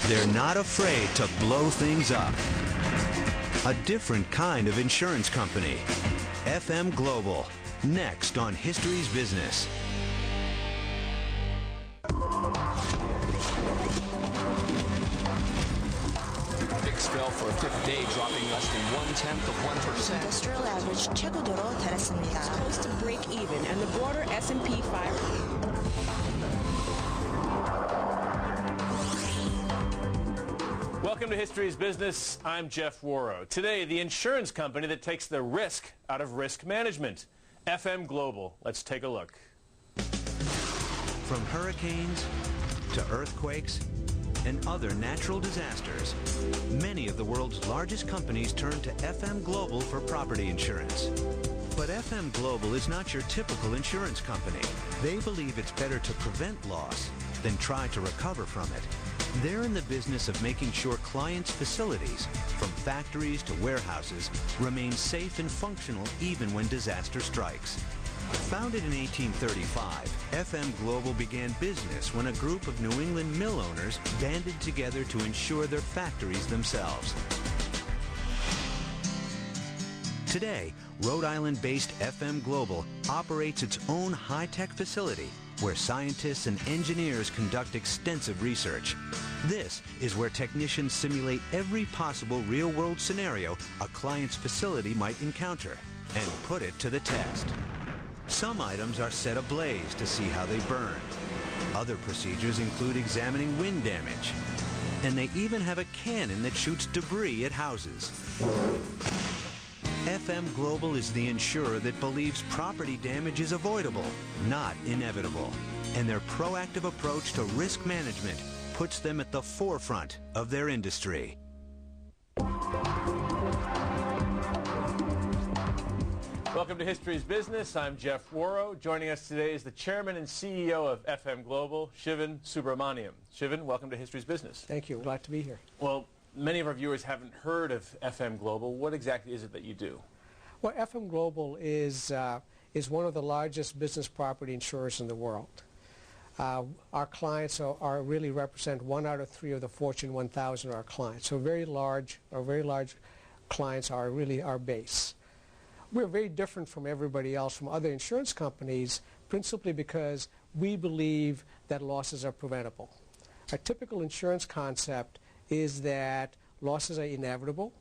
They're not afraid to blow things up. A different kind of insurance company. FM Global, next on History's Business. Fell for a fifth day, dropping less than 0.1%. Industrial average 최고도로 달했습니다. Close to break even, and the broader S&P 500. Welcome to History's Business. I'm Jeff Warrow. Today, the insurance company that takes the risk out of risk management, FM Global. Let's take a look. From hurricanes to earthquakes and other natural disasters, many of the world's largest companies turn to FM Global for property insurance. But FM Global is not your typical insurance company. They believe it's better to prevent loss than try to recover from it. They're in the business of making sure clients' facilities, from factories to warehouses, remain safe and functional even when disaster strikes. Founded in 1835, FM Global began business when a group of New England mill owners banded together to insure their factories themselves. Today, Rhode Island-based FM Global operates its own high-tech facility where scientists and engineers conduct extensive research. This is where technicians simulate every possible real-world scenario a client's facility might encounter and put it to the test. Some items are set ablaze to see how they burn. Other procedures include examining wind damage. And they even have a cannon that shoots debris at houses. FM Global is the insurer that believes property damage is avoidable, not inevitable. And their proactive approach to risk management puts them at the forefront of their industry. Welcome to History's Business. I'm Jeff Warrow. Joining us today is the chairman and CEO of FM Global, Shivan Subramaniam. Shivan, welcome to History's Business. Thank you. Glad to be here. Well, many of our viewers haven't heard of FM Global. What exactly is it that you do? Well, FM Global is one of the largest business property insurers in the world. Our clients are really represent 1 out of 3 of the Fortune 1000 are our clients. So very large clients are really our base. We're very different from everybody else, from other insurance companies, principally because we believe that losses are preventable. A typical insurance concept is that losses are inevitable,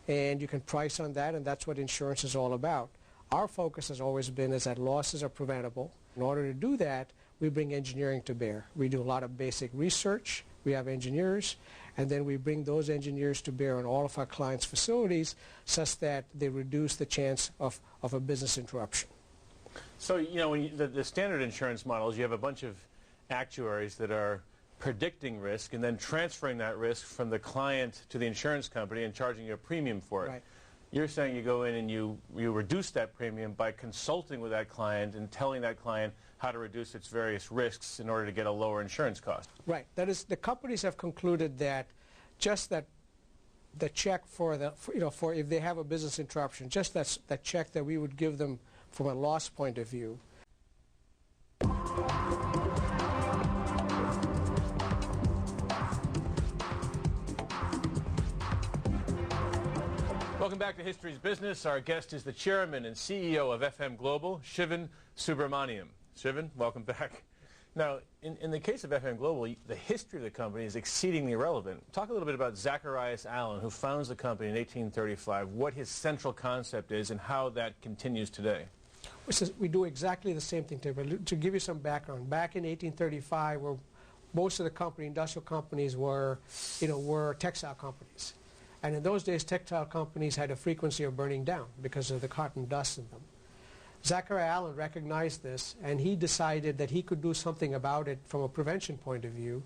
and you can price on that, and that's what insurance is all about. Our focus has always been is that losses are preventable. In order to do that, we bring engineering to bear. We do a lot of basic research. We have engineers, and then we bring those engineers to bear on all of our clients' facilities such that they reduce the chance of a business interruption. So, you know, when the standard insurance models, you have a bunch of actuaries that are predicting risk and then transferring that risk from the client to the insurance company and charging you a premium for it. Right. You're saying you go in and you reduce that premium by consulting with that client and telling that client how to reduce its various risks in order to get a lower insurance cost. Right. That is, the companies have concluded that just that the check for if they have a business interruption, just that check that we would give them from a loss point of view. Welcome back to History's Business. Our guest is the chairman and CEO of FM Global, Shivan Subramaniam. Shivan, welcome back. Now, in the case of FM Global, the history of the company is exceedingly relevant. Talk a little bit about Zacharias Allen, who founds the company in 1835, what his central concept is and how that continues today. We do exactly the same thing. To give you some background, back in 1835, where most of the industrial companies were textile companies. And in those days, textile companies had a frequency of burning down because of the cotton dust in them. Zacharias Allen recognized this, and he decided that he could do something about it from a prevention point of view.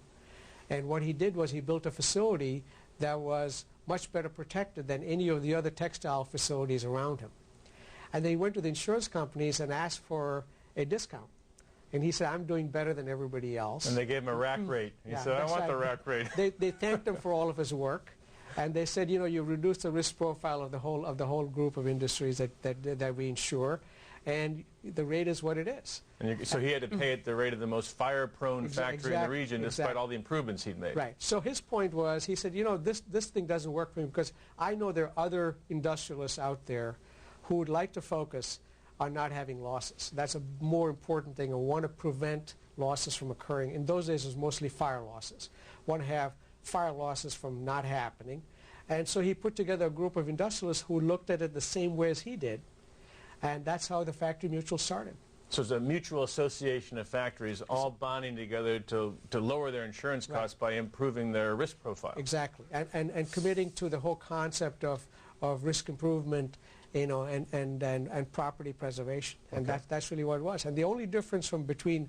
And what he did was he built a facility that was much better protected than any of the other textile facilities around him. And then he went to the insurance companies and asked for a discount. And he said, I'm doing better than everybody else. And they gave him a rack rate. He said, I want the rack rate. They thanked him for all of his work. And they said, you reduce the risk profile of the whole group of industries that we insure. and the rate is what it is. And so he had to pay at the rate of the most fire-prone factory in the region, despite all the improvements he'd made. Right. So his point was, he said, you know, this thing doesn't work for me because I know there are other industrialists out there who would like to focus on not having losses. That's a more important thing, and want to prevent losses from occurring. In those days, it was mostly fire losses. Want to have fire losses from not happening. And so he put together a group of industrialists who looked at it the same way as he did. And that's how the factory mutual started. So it's a mutual association of factories all bonding together to lower their insurance costs by improving their risk profile. Exactly. And committing to the whole concept of risk improvement, you know, and property preservation. And that's really what it was. And the only difference from between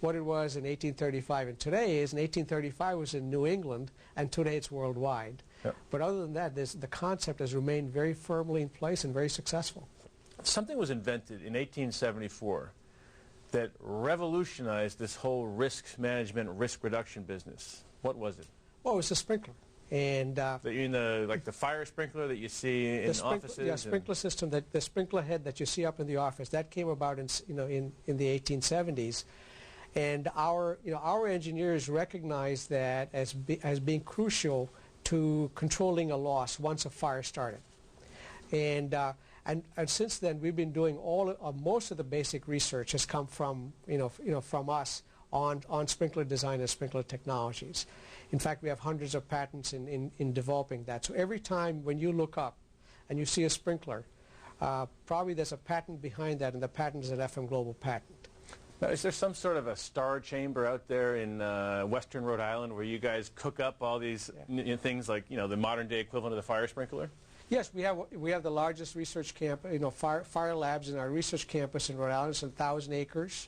what it was in 1835 and today is in 1835 was in New England, and today it's worldwide. Yep. But other than that, the concept has remained very firmly in place and very successful. Something was invented in 1874 that revolutionized this whole risk management, risk reduction business. What was it? Well, it was a sprinkler. And like the fire sprinkler that you see in offices? Yeah, sprinkler system, the sprinkler head that you see up in the office, that came about in the 1870s. And our engineers recognized that as being crucial to controlling a loss once a fire started. And since then, we've been doing most of the basic research has come from from us on sprinkler design and sprinkler technologies. In fact, we have hundreds of patents in developing that. So every time when you look up and you see a sprinkler, probably there's a patent behind that, and the patent is an FM Global patent. Now, is there some sort of a star chamber out there in western Rhode Island where you guys cook up all these things like the modern day equivalent of the fire sprinkler? Yes, we have the largest research camp, fire labs in our research campus in Rhode Island. It's 1,000 acres.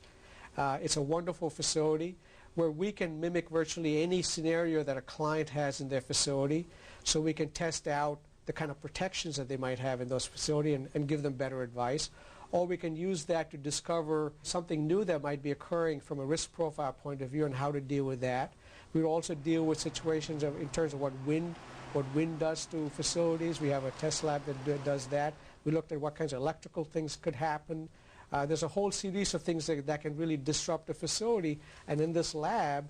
It's a wonderful facility where we can mimic virtually any scenario that a client has in their facility, so we can test out the kind of protections that they might have in those facilities and give them better advice. Or we can use that to discover something new that might be occurring from a risk profile point of view and how to deal with that. We also deal with situations in terms of what wind does to facilities. We have a test lab that does that. We looked at what kinds of electrical things could happen. There's a whole series of things that can really disrupt a facility, and in this lab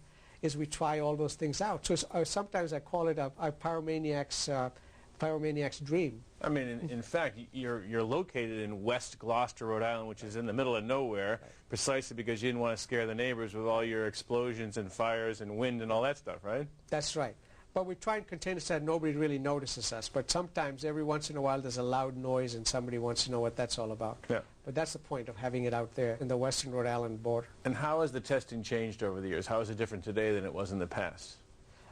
we try all those things out. So sometimes I call it a pyromaniac's dream. I mean, in fact, you're located in West Gloucester, Rhode Island, which is in the middle of nowhere, precisely because you didn't want to scare the neighbors with all your explosions and fires and wind and all that stuff, right? That's right. But we try and contain it so that nobody really notices us. But sometimes, every once in a while, there's a loud noise and somebody wants to know what that's all about. Yeah. But that's the point of having it out there in the western Rhode Island border. And how has the testing changed over the years? How is it different today than it was in the past?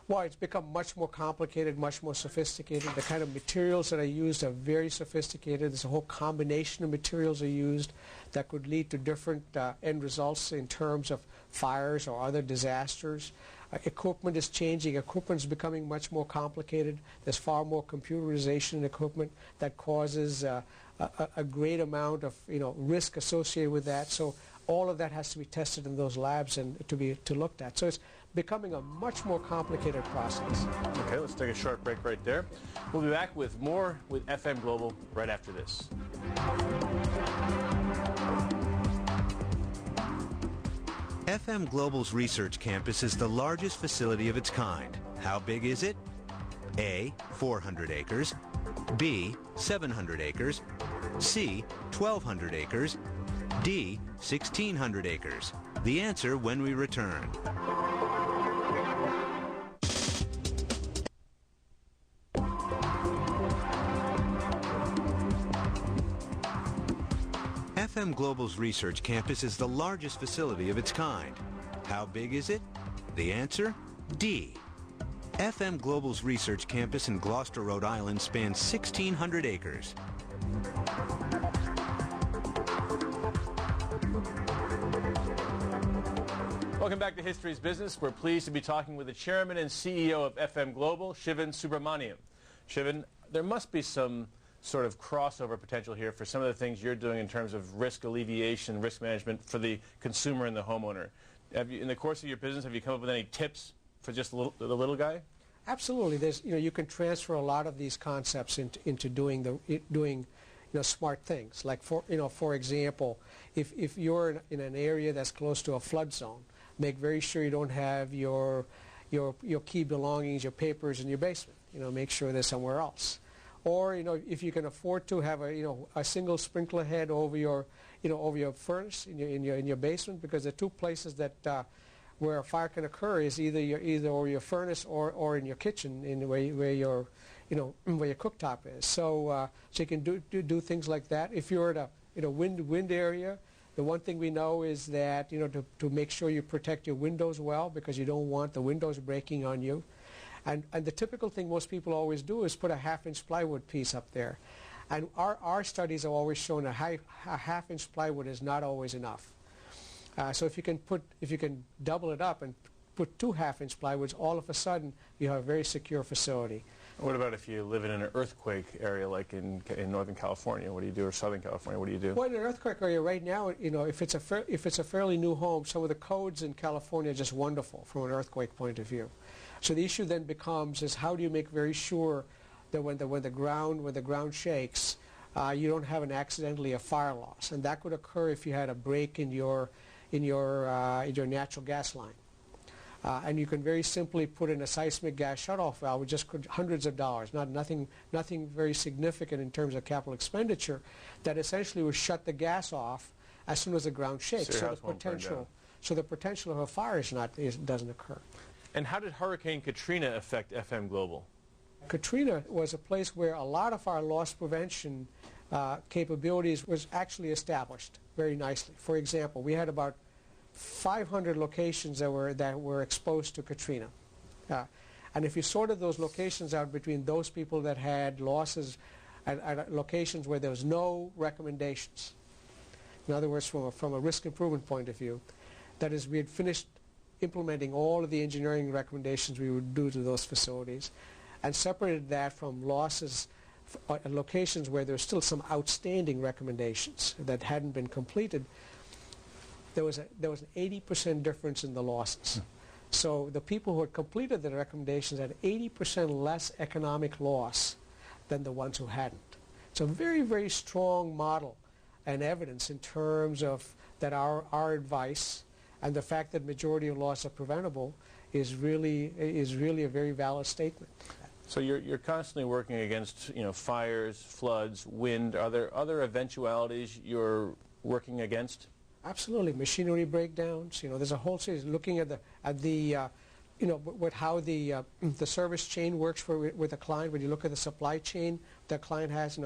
Well, it's become much more complicated, much more sophisticated. The kind of materials that are used are very sophisticated. There's a whole combination of materials are used that could lead to different end results in terms of fires or other disasters. Equipment is changing. Equipment is becoming much more complicated. There's far more computerization in equipment that causes a great amount of risk associated with that. So all of that has to be tested in those labs and to looked at. So it's becoming a much more complicated process. Okay, let's take a short break right there. We'll be back with more with FM Global right after this. FM Global's research campus is the largest facility of its kind. How big is it? A, 400 acres. B, 700 acres. C, 1,200 acres. D, 1,600 acres. The answer when we return. FM Global's research campus is the largest facility of its kind. How big is it? The answer, D. FM Global's research campus in Gloucester, Rhode Island spans 1,600 acres. Welcome back to History's Business. We're pleased to be talking with the chairman and CEO of FM Global, Shivan Subramaniam. Shivan, there must be some sort of crossover potential here for some of the things you're doing in terms of risk alleviation, risk management for the consumer and the homeowner. In the course of your business, have you come up with any tips for just the little guy? Absolutely. There's, you can transfer a lot of these concepts into doing smart things. Like for example, if you're in an area that's close to a flood zone, make very sure you don't have your key belongings, your papers in your basement. Make sure they're somewhere else. Or if you can afford to have a single sprinkler head over your furnace in your basement, because the two places that where a fire can occur is either over your furnace or in your kitchen, where your cooktop is. So you can do things like that. If you're at a wind area, the one thing we know is that to make sure you protect your windows well, because you don't want the windows breaking on you. And the typical thing most people always do is put a half-inch plywood piece up there. And our studies have always shown a half-inch plywood is not always enough. So if you can double it up and put 2 half-inch plywoods, all of a sudden you have a very secure facility. What about if you live in an earthquake area like in Northern California? What do you do? Or Southern California? What do you do? Well, in an earthquake area right now, if it's a fairly new home, some of the codes in California are just wonderful from an earthquake point of view. So the issue then becomes is how do you make very sure that when the ground shakes, you don't have accidentally a fire loss, and that could occur if you had a break in your natural gas line. And you can very simply put in a seismic gas shutoff valve with just hundreds of dollars, nothing very significant in terms of capital expenditure, that essentially will shut the gas off as soon as the ground shakes. So the potential of a fire doesn't occur. And how did Hurricane Katrina affect FM Global? Katrina was a place where a lot of our loss prevention capabilities was actually established very nicely. For example, we had about 500 locations that were exposed to Katrina. And if you sorted those locations out between those people that had losses at locations where there was no recommendations, in other words, from a risk improvement point of view, that is, we had finished implementing all of the engineering recommendations we would do to those facilities, and separated that from losses at locations where there's still some outstanding recommendations that hadn't been completed. There was an 80% difference in the losses. So the people who had completed the recommendations had 80% less economic loss than the ones who hadn't. It's a very, very strong model and evidence in terms of that our advice and the fact that majority of loss are preventable is really a very valid statement. So you're constantly working against fires, floods, wind. Are there other eventualities you're working against? Absolutely, machinery breakdowns. There's a whole series looking at how the service chain works with a client. When you look at the supply chain that client has,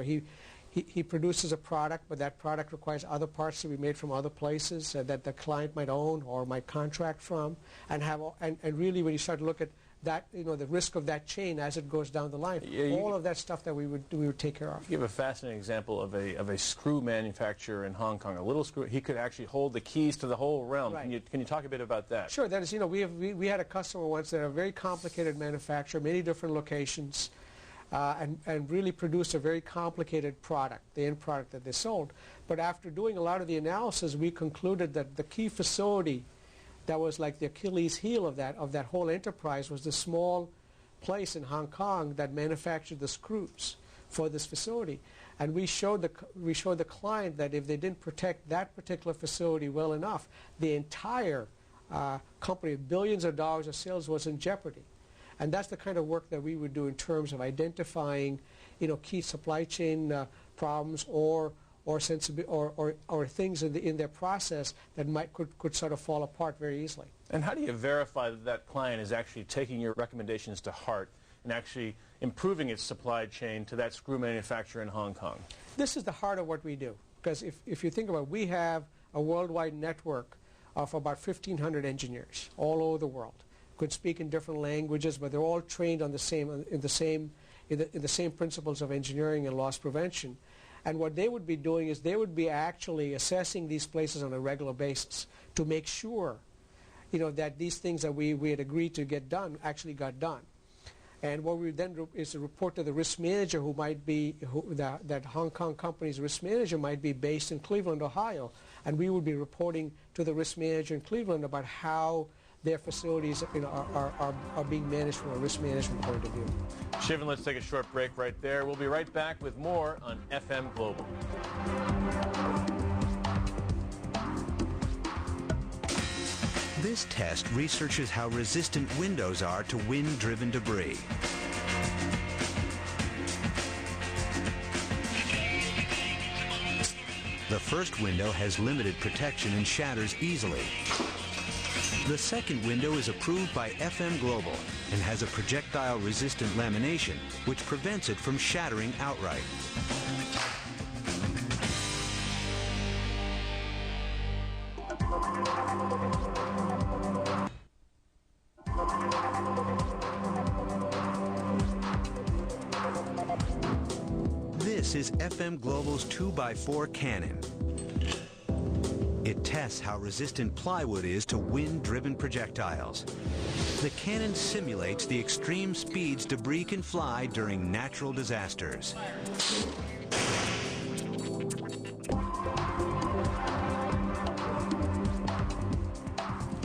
he produces a product, but that product requires other parts to be made from other places that the client might own or might contract from, and really when you start to look at that, the risk of that chain as it goes down the line, all of that stuff that we would take care of. You give a fascinating example of a screw manufacturer in Hong Kong, a little screw. He could actually hold the keys to the whole realm. Right. Can you talk a bit about that? Sure. That is, we had a customer once that had a very complicated manufacturer, many different locations, and really produced a very complicated product, the end product that they sold. But after doing a lot of the analysis, we concluded that the key facility that was like the Achilles heel of that whole enterprise was the small place in Hong Kong that manufactured the screws for this facility. And we showed the client that if they didn't protect that particular facility well enough, the entire company, billions of dollars of sales, was in jeopardy. And that's the kind of work that we would do in terms of identifying, key supply chain problems or things in their process that could sort of fall apart very easily. And how do you verify that client is actually taking your recommendations to heart and actually improving its supply chain to that screw manufacturer in Hong Kong? This is the heart of what we do, because if you think about it, we have a worldwide network of about 1,500 engineers all over the world. Could speak in different languages, but they're all trained on the same principles of engineering and loss prevention. And what they would be doing is they would be actually assessing these places on a regular basis to make sure, that these things that we had agreed to get done actually got done. And what we then is to report to the risk manager that Hong Kong company's risk manager might be based in Cleveland, Ohio. And we would be reporting to the risk manager in Cleveland about how their facilities are being managed from a risk management point of view. Shivan, let's take a short break right there. We'll be right back with more on FM Global. This test researches how resistant windows are to wind-driven debris. The first window has limited protection and shatters easily. The second window is approved by FM Global and has a projectile-resistant lamination which prevents it from shattering outright. This is FM Global's 2x4 cannon. It tests how resistant plywood is to wind-driven projectiles. The cannon simulates the extreme speeds debris can fly during natural disasters.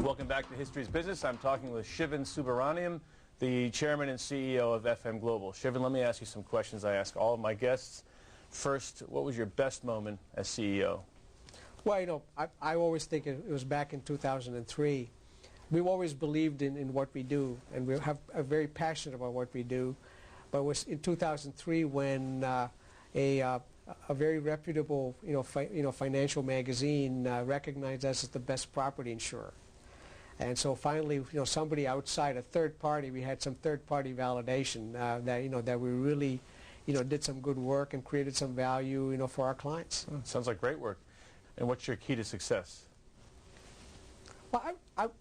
Welcome back to History's Business. I'm talking with Shivan Subramaniam, the chairman and CEO of FM Global. Shivan, let me ask you some questions I ask all of my guests. First, what was your best moment as CEO? Well, I always think it was back in 2003. We've always believed in what we do, and we are very passionate about what we do. But it was in 2003 when a very reputable, financial magazine recognized us as the best property insurer. And so finally, somebody outside, a third party, we had some third-party validation that we really, did some good work and created some value, for our clients. Sounds like great work. And what's your key to success? Well,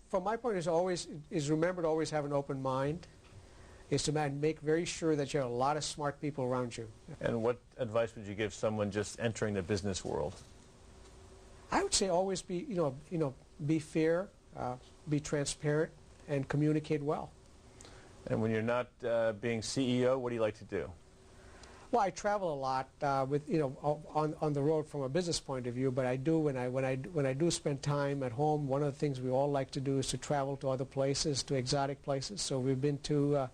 from my point is remember to always have an open mind, is to make very sure that you have a lot of smart people around you. And what advice would you give someone just entering the business world? I would say always be, be fair, be transparent, and communicate well. And when you're not being CEO, what do you like to do? Well, I travel a lot with on the road from a business point of view, but I do when I do spend time at home. One of the things we all like to do is to travel to other places, to exotic places. So we've been to